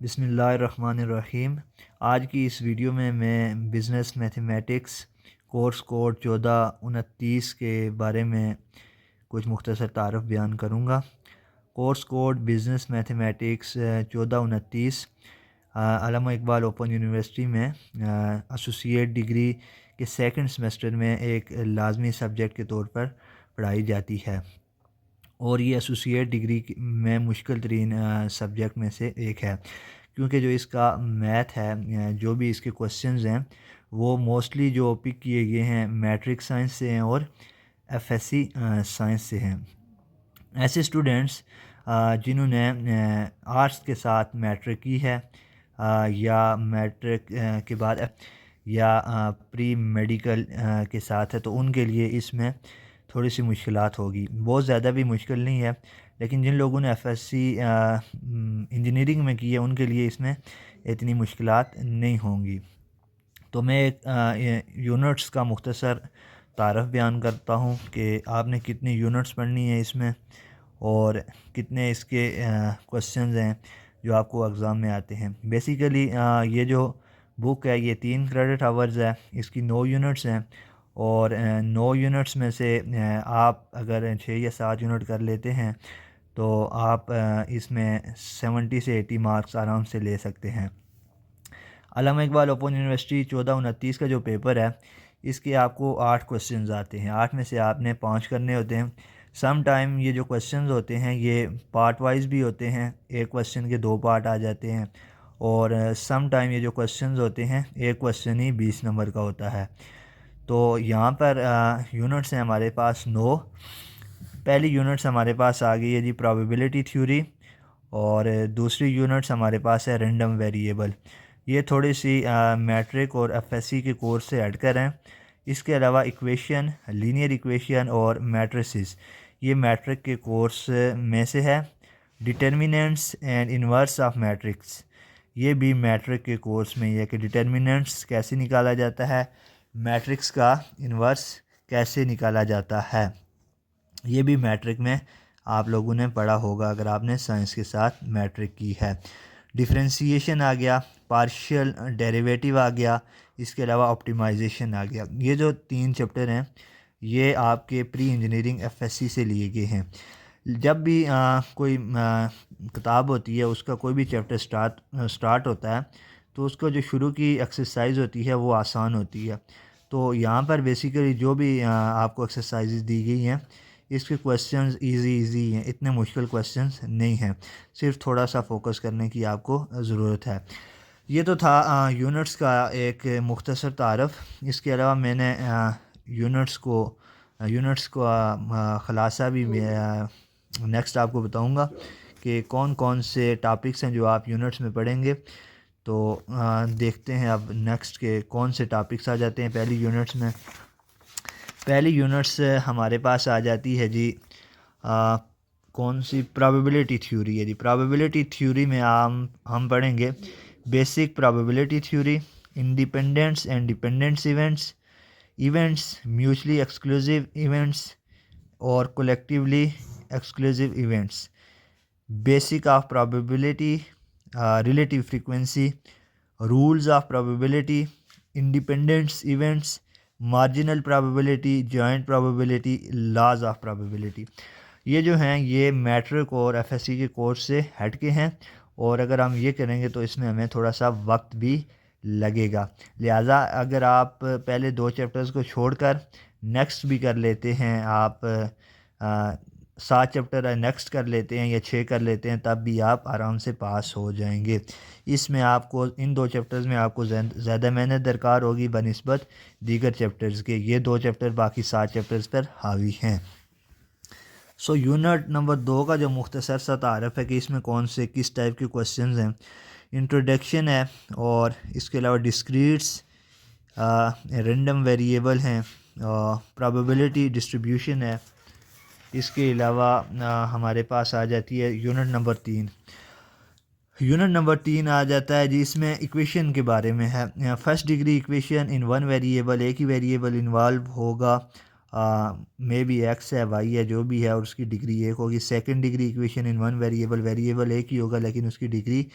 बिस्मिल्लाहिर्रहमानिर्रहीम। आज की इस वीडियो में मैं बिज़नेस मैथमेटिक्स कोर्स कोड 1429 के बारे में कुछ मुख्तसर तारफ़ बयान करूँगा। कोर्स कोड बिज़नेस मैथमेटिक्स 1429 अल्लामा इकबाल ओपन यूनिवर्सिटी में एसोसिएट डिग्री के सेकंड सेमेस्टर में एक लाजमी सब्जेक्ट के तौर पर पढ़ाई जाती है और ये एसोसिएट डिग्री में मुश्किल तरीन सब्जेक्ट में से एक है, क्योंकि जो इसका मैथ है, जो भी इसके क्वेश्चंस हैं वो मोस्टली जो पिक किए गए हैं मैट्रिक्स साइंस से हैं और एफएससी साइंस से हैं। ऐसे स्टूडेंट्स जिन्होंने आर्ट्स के साथ मैट्रिक की है या मैट्रिक के बाद या प्री मेडिकल के साथ है, तो उनके लिए इसमें थोड़ी सी मुश्किलात होगी। बहुत ज़्यादा भी मुश्किल नहीं है, लेकिन जिन लोगों ने एफएससी इंजीनियरिंग में की है उनके लिए इसमें इतनी मुश्किलात नहीं होंगी। तो मैं एक यूनिट्स का मुख्तसर तारफ़ बयान करता हूँ कि आपने कितनी यूनिट्स पढ़नी है इसमें और कितने इसके क्वेश्चंस हैं जो आपको एग्ज़ाम में आते हैं। बेसिकली ये जो बुक है ये 3 क्रेडिट आवर्स है, इसकी 9 यूनिट्स हैं और 9 यूनिट्स में से आप अगर 6 या 7 यूनिट कर लेते हैं तो आप इसमें 70 से 80 मार्क्स आराम से ले सकते हैं। अल्लामा इकबाल ओपन यूनिवर्सिटी 1429 का जो पेपर है इसके आपको 8 क्वेश्चंस आते हैं। 8 में से आपने 5 करने होते हैं। सम टाइम ये जो क्वेश्चंस होते हैं ये पार्ट वाइज भी होते हैं, एक क्वेश्चन के 2 पार्ट आ जाते हैं और सम टाइम ये जो क्वेश्चंस होते हैं एक क्वेश्चन ही 20 नंबर का होता है। तो यहाँ पर यूनिट्स हैं हमारे पास 9। पहली यूनिट्स हमारे पास आ गई है जी प्रोबेबिलिटी थ्योरी और दूसरी यूनिट्स हमारे पास है रैंडम वेरिएबल। ये थोड़ी सी मैट्रिक और एफएससी के कोर्स से हटकर हैं। इसके अलावा इक्वेशन, लीनियर इक्वेशन और मैट्रिसेस ये मैट्रिक के कोर्स में से है। Determinants and inverse of matrix ये भी मैट्रिक के कोर्स में ही है कि डिटर्मिनेंट्स कैसे निकाला जाता है, मैट्रिक्स का इन्वर्स कैसे निकाला जाता है। ये भी मैट्रिक में आप लोगों ने पढ़ा होगा अगर आपने साइंस के साथ मैट्रिक की है। डिफरेंशिएशन आ गया, पार्शियल डेरिवेटिव आ गया, इसके अलावा ऑप्टिमाइजेशन आ गया। ये जो 3 चैप्टर हैं ये आपके प्री इंजीनियरिंग एफएससी से लिए गए हैं। जब भी कोई किताब होती है उसका कोई भी चैप्टर स्टार्ट होता है तो उसको जो शुरू की एक्सरसाइज होती है वो आसान होती है। तो यहाँ पर बेसिकली जो भी आपको एक्सरसाइजेज दी गई हैं इसके क्वेश्चंस इजी हैं, इतने मुश्किल क्वेश्चंस नहीं हैं, सिर्फ थोड़ा सा फोकस करने की आपको ज़रूरत है। ये तो था यूनिट्स का एक मुख्तसर तारफ़। इसके अलावा मैंने यूनिट्स का ख़ुलासा भी नेक्स्ट आपको बताऊंगा कि कौन कौन से टॉपिक्स हैं जो आप यूनिट्स में पढ़ेंगे। तो देखते हैं अब नेक्स्ट के कौन से टॉपिक्स आ जाते हैं पहली यूनिट्स में। पहली यूनिट्स हमारे पास आ जाती है जी कौन सी, प्रोबेबिलिटी थ्योरी है जी। प्रोबेबिलिटी थ्योरी में हम पढ़ेंगे basic probability theory, independence and dependence events, mutually exclusive events और collectively exclusive events, basic of probability, relative frequency, rules of probability, independence events, marginal probability, joint probability, laws of probability. ये जो हैं ये matric और FSc के course से हट के हैं और अगर हम ये करेंगे तो इसमें हमें थोड़ा सा वक्त भी लगेगा। लिहाजा अगर आप पहले 2 चैप्टर्स को छोड़कर नेक्स्ट भी कर लेते हैं, आप 7 चैप्टर नेक्स्ट कर लेते हैं या 6 कर लेते हैं, तब भी आप आराम से पास हो जाएंगे। इसमें आपको इन 2 चैप्टर्स में आपको ज़्यादा मेहनत दरकार होगी बनिस्बत दीगर चैप्टर्स के। ये 2 चैप्टर बाकी 7 चैप्टर्स पर हावी हैं। सो यूनिट नंबर 2 का जो मुख्तसर सा तारफ़ है कि इसमें कौन से किस टाइप के क्वेश्चंस हैं, इंट्रोडक्शन है और इसके अलावा डिस्क्रीट्स, रैंडम वेरिएबल हैं, प्रोबेबिलिटी डिस्ट्रीब्यूशन है। इसके अलावा हमारे पास आ जाती है यूनिट नंबर 3। यूनिट नंबर 3 आ जाता है जी, इसमें इक्वेशन के बारे में है। First degree equation in one variable, एक ही वेरिएबल इन्वॉल्व होगा मे बी एक्स है, वाई है, जो भी है, और उसकी डिग्री एक होगी। Second degree equation in one variable, variable एक ही होगा लेकिन उसकी डिग्री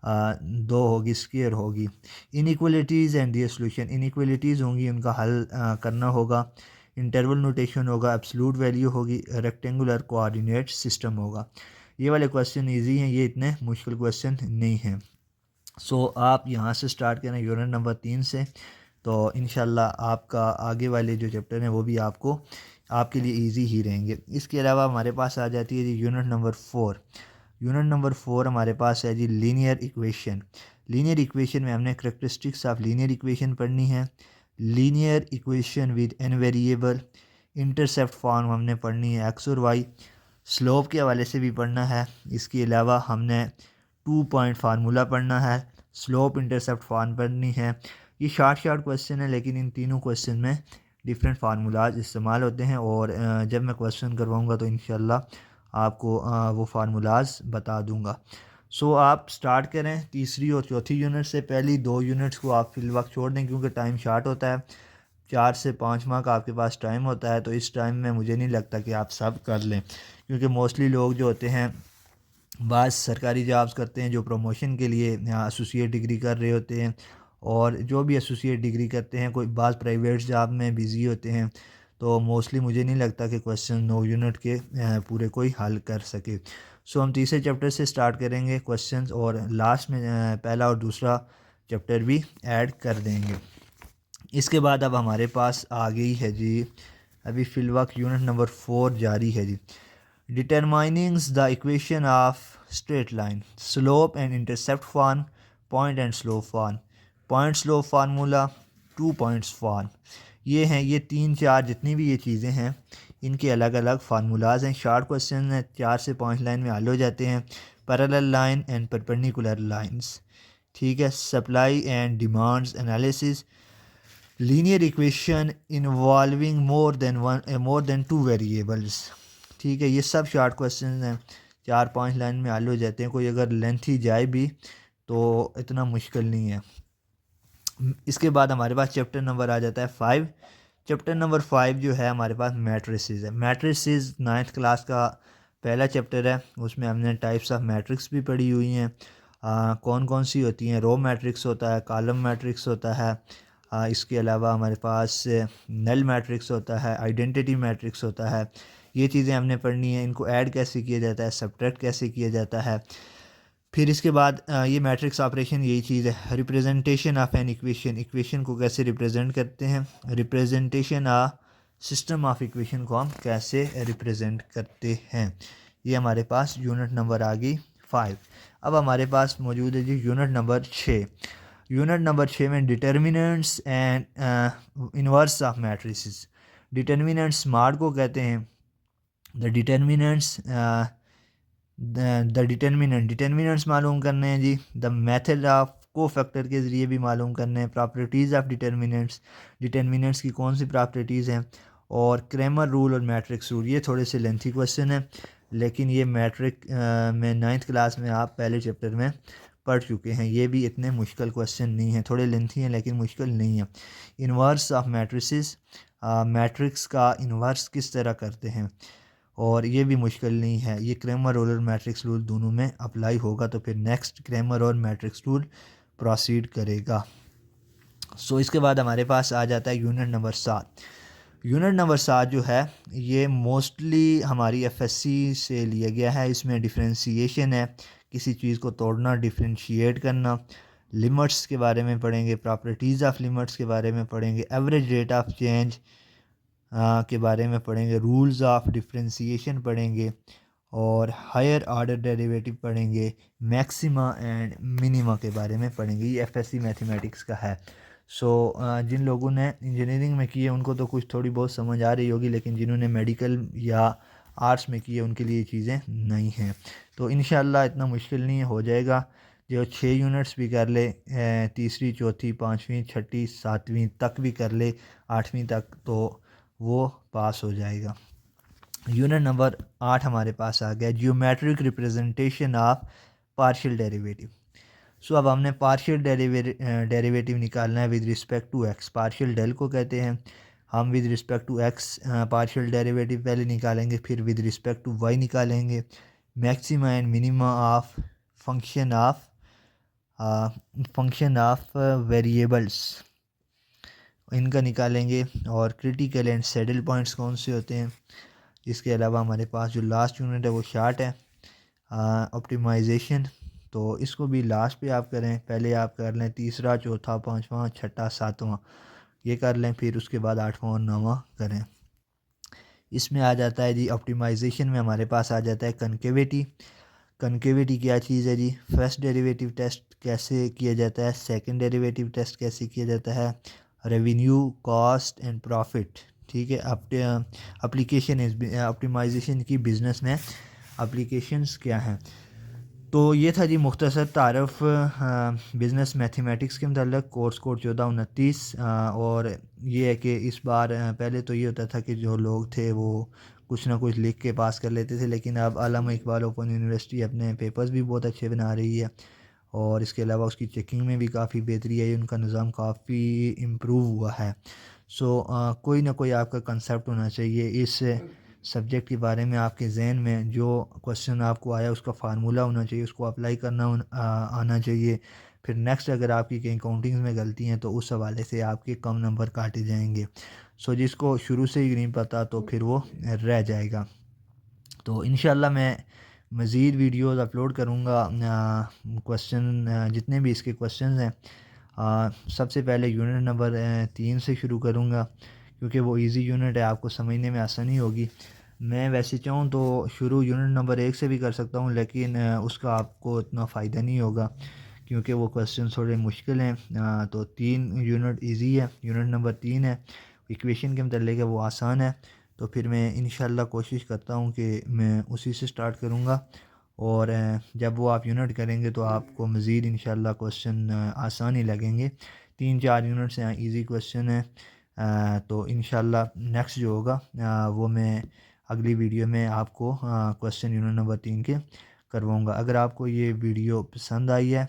दो होगी, स्क्वायर होगी। Inequalities and their solution, inequalities होंगी, उनका हल करना होगा। इंटरवल नोटेशन होगा, एब्सोल्यूट वैल्यू होगी, रेक्टेंगुलर कोऑर्डिनेट सिस्टम होगा। ये वाले क्वेश्चन इजी हैं, ये इतने मुश्किल क्वेश्चन नहीं हैं। सो आप यहाँ से स्टार्ट करें यूनिट नंबर 3 से, तो इंशाल्लाह आपका आगे वाले जो चैप्टर हैं वो भी आपके लिए इजी ही रहेंगे। इसके अलावा हमारे पास आ जाती है जी यूनिट नंबर 4। यूनिट नंबर 4 हमारे पास है जी लीनियर इक्वेशन। लीनियर इक्वेशन में हमने करेक्टरिस्टिक्स ऑफ लीनियर इक्वेशन पढ़नी है, linear equation with n variable, intercept form हमने पढ़नी है एक्स और वाई, स्लोप के हवाले से भी पढ़ना है। इसके अलावा हमने 2 पॉइंट फार्मूला पढ़ना है, स्लोप इंटरसेप्ट फॉर्म पढ़नी है। ये शॉर्ट क्वेश्चन है लेकिन इन तीनों क्वेश्चन में डिफरेंट फार्मूलाज इस्तेमाल होते हैं, और जब मैं क्वेश्चन करवाऊँगा तो इंशाल्लाह आपको वो फार्मूलाज बता दूँगा। सो आप स्टार्ट करें तीसरी और चौथी यूनिट से। पहली 2 यूनिट्स को आप फिल वक्त छोड़ दें क्योंकि टाइम शार्ट होता है, 4 से 5 माह का आपके पास टाइम होता है, तो इस टाइम में मुझे नहीं लगता कि आप सब कर लें, क्योंकि मोस्टली लोग जो होते हैं बाज़ सरकारी जॉब्स करते हैं जो प्रमोशन के लिए यहाँ एसोसिएट डिग्री कर रहे होते हैं, और जो भी एसोसिएट डिग्री करते हैं कोई बाज़ प्राइवेट जॉब में बिज़ी होते हैं, तो मोस्टली मुझे नहीं लगता कि क्वेश्चन 9 यूनिट के पूरे कोई हल कर सके। सो हम तीसरे चैप्टर से स्टार्ट करेंगे क्वेश्चंस, और लास्ट में पहला और दूसरा चैप्टर भी ऐड कर देंगे। इसके बाद अब हमारे पास आ गई है जी, अभी फिलवक्त यूनिट नंबर 4 जारी है जी। Determinings the equation of straight line, slope and intercept form, point and slope form, point slope formula, 2 points form. ये हैं, ये 3-4 जितनी भी ये चीज़ें हैं इनके अलग अलग फार्मूलाज हैं। शॉर्ट क्वेश्चन है, 4 से 5 लाइन में हल हो जाते हैं। Parallel line and perpendicular lines, ठीक है। Supply and demands analysis, linear equation involving more than 2 variables, ठीक है। ये सब शॉर्ट क्वेश्चन हैं, 4-5 लाइन में हल हो जाते हैं, कोई अगर लेंथी जाए भी तो इतना मुश्किल नहीं है। इसके बाद हमारे पास चैप्टर नंबर आ जाता है 5। चैप्टर नंबर 5 जो है हमारे पास मैट्रिसेस है। मैट्रिसेस 9th क्लास का पहला चैप्टर है, उसमें हमने टाइप्स ऑफ मैट्रिक्स भी पढ़ी हुई हैं। कौन कौन सी होती हैं, रो मैट्रिक्स होता है, कॉलम मैट्रिक्स होता है, इसके अलावा हमारे पास नल मैट्रिक्स होता है, आइडेंटिटी मैट्रिक्स होता है। ये चीज़ें हमने पढ़नी है। इनको ऐड कैसे किया जाता है, सब्ट्रैक्ट कैसे किया जाता है। फिर इसके बाद ये मैट्रिक्स ऑपरेशन यही चीज़ है। Representation of an equation, equation को कैसे रिप्रेजेंट करते हैं। Representation of system of equation को हम कैसे रिप्रेजेंट करते हैं। ये हमारे पास यूनिट नंबर आ गई 5। अब हमारे पास मौजूद है जी यूनिट नंबर 6। यूनिट नंबर 6 में determinants and inverse of matrices. Determinants smart को कहते हैं। द डिटर्मिनेंट्स डिटर्मिनेंट्स मालूम करने हैं जी। द मेथड ऑफ को फैक्टर के ज़रिए भी मालूम करने हैं। प्रॉपर्टीज़ ऑफ डिटर्मिनेंट्स, डिटर्मिनेंट्स की कौन सी प्रॉपर्टीज़ हैं, और क्रैमर रूल और मैट्रिक्स रूल। ये थोड़े से लेंथी क्वेश्चन हैं लेकिन ये मैट्रिक में 9th क्लास में आप पहले चैप्टर में पढ़ चुके हैं। ये भी इतने मुश्किल क्वेश्चन नहीं हैं, थोड़े लेंथी हैं लेकिन मुश्किल नहीं है। इन्वर्स ऑफ मैट्रिसेस, मैट्रिक्स का इन्वर्स किस तरह करते हैं, और ये भी मुश्किल नहीं है। ये क्रैमर रूल और मैट्रिक्स रूल दोनों में अप्लाई होगा, तो फिर नेक्स्ट क्रैमर और मैट्रिक्स रूल प्रोसीड करेगा। सो इसके बाद हमारे पास आ जाता है यूनिट नंबर 7। यूनिट नंबर 7 जो है ये मोस्टली हमारी एफएससी से लिया गया है। इसमें डिफ्रेंसीशन है, किसी चीज़ को तोड़ना, डिफ्रेंशिएट करना। लिमिट्स के बारे में पढ़ेंगे, प्रॉपर्टीज़ ऑफ लिमिट्स के बारे में पढ़ेंगे, एवरेज रेट ऑफ चेंज के बारे में पढ़ेंगे, रूल्स ऑफ डिफ्रेंसीशन पढ़ेंगे, और हायर ऑर्डर डेरिवेटिव पढ़ेंगे, मैक्सिमा एंड मिनिमा के बारे में पढ़ेंगे। ये एफएससी मैथमेटिक्स का है। सो जिन लोगों ने इंजीनियरिंग में की है उनको तो कुछ थोड़ी बहुत समझ आ रही होगी, लेकिन जिन्होंने मेडिकल या आर्ट्स में की है उनके लिए ये चीज़ें नहीं हैं। तो इंशाल्लाह इतना मुश्किल नहीं हो जाएगा। जो 6 यूनिट्स भी कर ले, तीसरी, चौथी, 5वीं, 6ठी, 7वीं तक भी कर ले, 8वीं तक, तो वो पास हो जाएगा। यूनिट नंबर 8 हमारे पास आ गया, geometric representation of partial derivative. So अब हमने पार्शियल डेरिवेटिव निकालना है with respect to X. Partial del को कहते हैं, हम with respect to X partial derivative पहले निकालेंगे, फिर विद रिस्पेक्ट टू वाई निकालेंगे, maxima and minima of function of variables इनका निकालेंगे, और क्रिटिकल एंड सैडल पॉइंट्स कौन से होते हैं। इसके अलावा हमारे पास जो लास्ट यूनिट है वो शार्ट है, ऑप्टिमाइजेशन। तो इसको भी लास्ट पे आप करें, पहले आप कर लें तीसरा, चौथा, पांचवा, छठा, सातवां, ये कर लें, फिर उसके बाद आठवां और नौवां करें। इसमें आ जाता है जी ऑप्टिमाइजेशन में हमारे पास आ जाता है कनकेविटी। कनकेविटी क्या चीज़ है जी, फर्स्ट डेरिवेटिव टेस्ट कैसे किया जाता है, सेकंड डेरिवेटिव टेस्ट कैसे किया जाता है, रेवेन्यू, कॉस्ट एंड प्रॉफिट। ठीक है, एप्लीकेशन इज ऑप्टिमाइजेशन की बिज़नेस में एप्लीकेशंस क्या हैं। तो ये था जी मुख्तसर तारफ़ बिज़नेस मैथमेटिक्स के मतलब कोर्स कोड 1429। और ये है कि इस बार पहले तो ये होता था कि जो लोग थे वो कुछ ना कुछ लिख के पास कर लेते थे, लेकिन अब अल्लामा इकबाल ओपन यूनिवर्सिटी अपने पेपर्स भी बहुत अच्छे बना रही है, और इसके अलावा उसकी चेकिंग में भी काफ़ी बेहतरी आई, उनका निज़ाम काफ़ी इम्प्रूव हुआ है। सो कोई ना कोई आपका कंसेप्ट होना चाहिए इस सब्जेक्ट के बारे में, आपके जहन में जो क्वेश्चन आपको आया उसका फार्मूला होना चाहिए, उसको अप्लाई करना आना चाहिए। फिर नेक्स्ट अगर आपकी कहीं काउंटिंग्स में गलती हैं तो उस हवाले से आपके कम नंबर काटे जाएंगे। सो जिसको शुरू से ही नहीं पता तो फिर वो रह जाएगा। तो इंशाल्लाह मैं मज़ीद वीडियोज़ अपलोड करूँगा, क्वेश्चन जितने भी इसके क्वेश्चन हैं। सबसे पहले यूनिट नंबर 3 से शुरू करूँगा, क्योंकि वो इजी यूनिट है, आपको समझने में आसानी होगी। मैं वैसे चाहूँ तो शुरू यूनिट नंबर 1 से भी कर सकता हूँ, लेकिन उसका आपको इतना फ़ायदा नहीं होगा, क्योंकि वो क्वेश्चन थोड़े मुश्किल हैं। तो 3 यूनिट इजी है, यूनिट नंबर 3 है, इक्वेशन के मतलब है, वो आसान है। तो फिर मैं इंशाल्लाह कोशिश करता हूँ कि मैं उसी से स्टार्ट करूँगा, और जब वो आप यूनिट करेंगे तो आपको मज़ीद इंशाल्लाह क्वेश्चन आसान ही लगेंगे। 3-4 यूनिट्स हैं, इजी क्वेश्चन है। तो इंशाल्लाह नेक्स्ट जो होगा वो मैं अगली वीडियो में आपको क्वेश्चन यूनिट नंबर 3 के करवाऊँगा। अगर आपको ये वीडियो पसंद आई है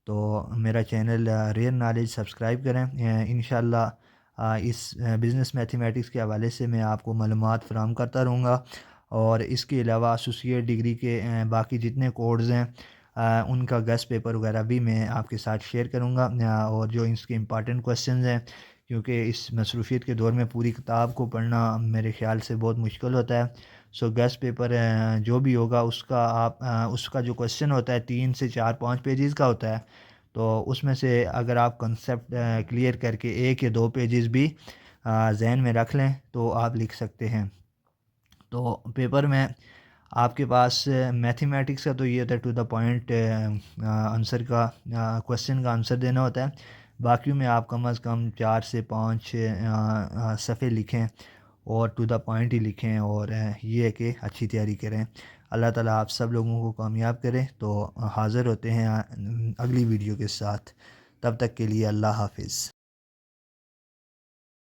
तो मेरा चैनल रियल नॉलेज सब्सक्राइब करें। इंशाल्लाह इस बिज़नेस मैथमेटिक्स के हवाले से मैं आपको मालूमात फ़राहम करता रहूँगा, और इसके अलावा एसोसिएट डिग्री के बाकी जितने कोर्स हैं उनका गेस्ट पेपर वगैरह भी मैं आपके साथ शेयर करूँगा, और जो इसके इम्पॉर्टेंट क्वेश्चंस हैं, क्योंकि इस मसरूफ़ियत के दौर में पूरी किताब को पढ़ना मेरे ख़्याल से बहुत मुश्किल होता है। सो गेस्ट पेपर जो भी होगा उसका उसका जो क्वेश्चन होता है 3 से 4-5 पेजेस का होता है। तो उसमें से अगर आप कंसेप्ट क्लियर करके 1 या 2 पेजेस भी ज़हन में रख लें तो आप लिख सकते हैं। तो पेपर में आपके पास मैथमेटिक्स का तो ये होता है टू द पॉइंट आंसर का, क्वेश्चन का आंसर देना होता है। बाकी में आप कम अज़ कम 4 से 5 सफ़े लिखें और टू द पॉइंट ही लिखें, और ये है कि अच्छी तैयारी करें। अल्लाह ताला आप सब लोगों को कामयाब करें। तो हाज़िर होते हैं अगली वीडियो के साथ, तब तक के लिए अल्लाह हाफ़िज़।